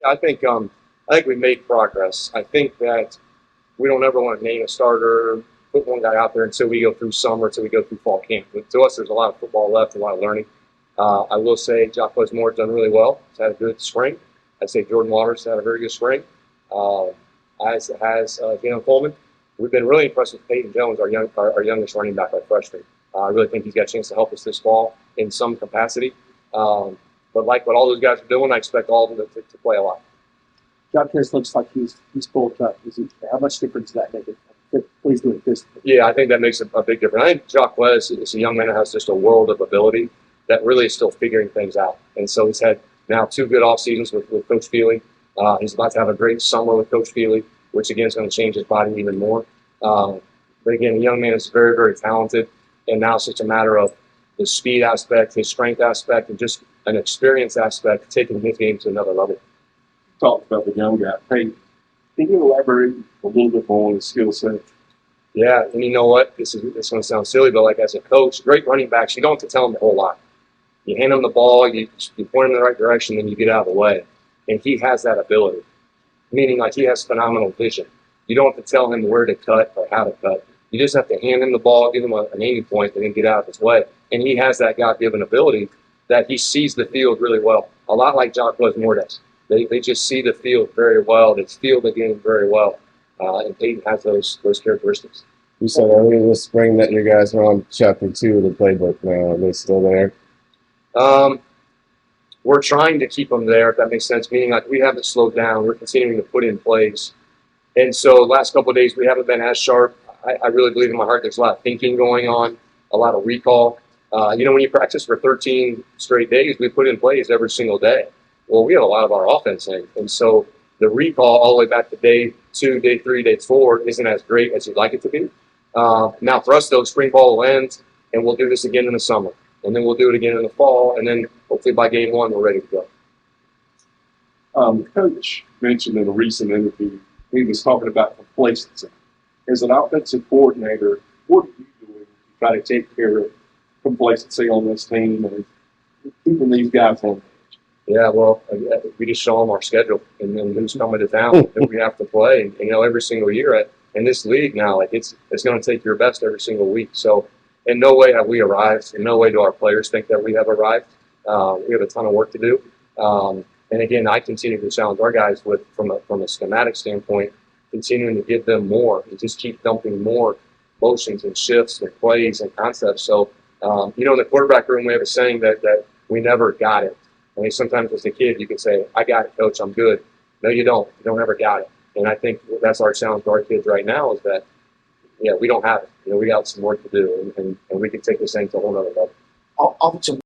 I think we made progress. I think that we don't ever want to name a starter, put one guy out there until we go through summer, until we go through fall camp. But to us, there's a lot of football left, a lot of learning. I will say Jock Moore has done really well. He's had a good spring. I'd say Jordan Waters had a very good spring, uh, as has Jalen Coleman. We've been really impressed with Peyton Jones, our youngest running back, our freshman. I really think he's got a chance to help us this fall in some capacity. Um, but like what all those guys are doing, I expect all of them to play a lot. John Pierce looks like he's bulked up. How much difference does that make? Please do it this. Yeah, I think that makes a big difference. I think Jacques is a young man that has just a world of ability that really is still figuring things out. And so he's had now 2 good off seasons with Coach Feely. He's about to have a great summer with Coach Feely, which again is going to change his body even more. But again, the young man is very, very talented. And now it's just a matter of the speed aspect, his strength aspect, and just an experience aspect, taking his game to another level. Talked about the young guy. Hey, can you elaborate a little bit more on his skill set? Yeah, and you know what? This is going to sound silly, but like as a coach, great running backs, you don't have to tell them a whole lot. You hand him the ball, you point him in the right direction, then you get out of the way. And he has that ability, meaning like he has phenomenal vision. You don't have to tell him where to cut or how to cut. You just have to hand him the ball, give him an aiming point, and then get out of his way. And he has that God-given ability that he sees the field really well, a lot like Jock Moore does. They just see the field very well. They feel the game very well. And Peyton has those characteristics. You said earlier this spring that you guys are on chapter 2 of the playbook now. Are they still there? We're trying to keep them there, if that makes sense, meaning like we haven't slowed down. We're continuing to put in plays. And so the last couple of days we haven't been as sharp. I really believe in my heart there's a lot of thinking going on, a lot of recall. When you practice for 13 straight days, we put in plays every single day. Well, we have a lot of our offense in. And so the recall all the way back to day 2, day 3, day 4 isn't as great as you'd like it to be. Now for us, though, spring ball will end, and we'll do this again in the summer. And then we'll do it again in the fall, and then hopefully by game 1, we're ready to go. Coach mentioned in a recent interview, he was talking about complacency. As an offensive coordinator, what are you doing to try to take care of complacency on this team and keeping these guys on? Yeah, well, we just show them our schedule and then who's coming to town that we have to play. And, every single year in this league now, like it's going to take your best every single week. So in no way have we arrived. In no way do our players think that we have arrived. We have a ton of work to do. And again, I continue to challenge our guys from a schematic standpoint, continuing to give them more and just keep dumping more motions and shifts and plays and concepts. So, in the quarterback room, we have a saying that we never got it. I mean, sometimes as a kid, you can say, I got it, coach, I'm good. No, you don't. You don't ever got it. And I think that's our challenge to our kids right now is that, we don't have it. We got some work to do, and we can take this thing to a whole other level. Offensive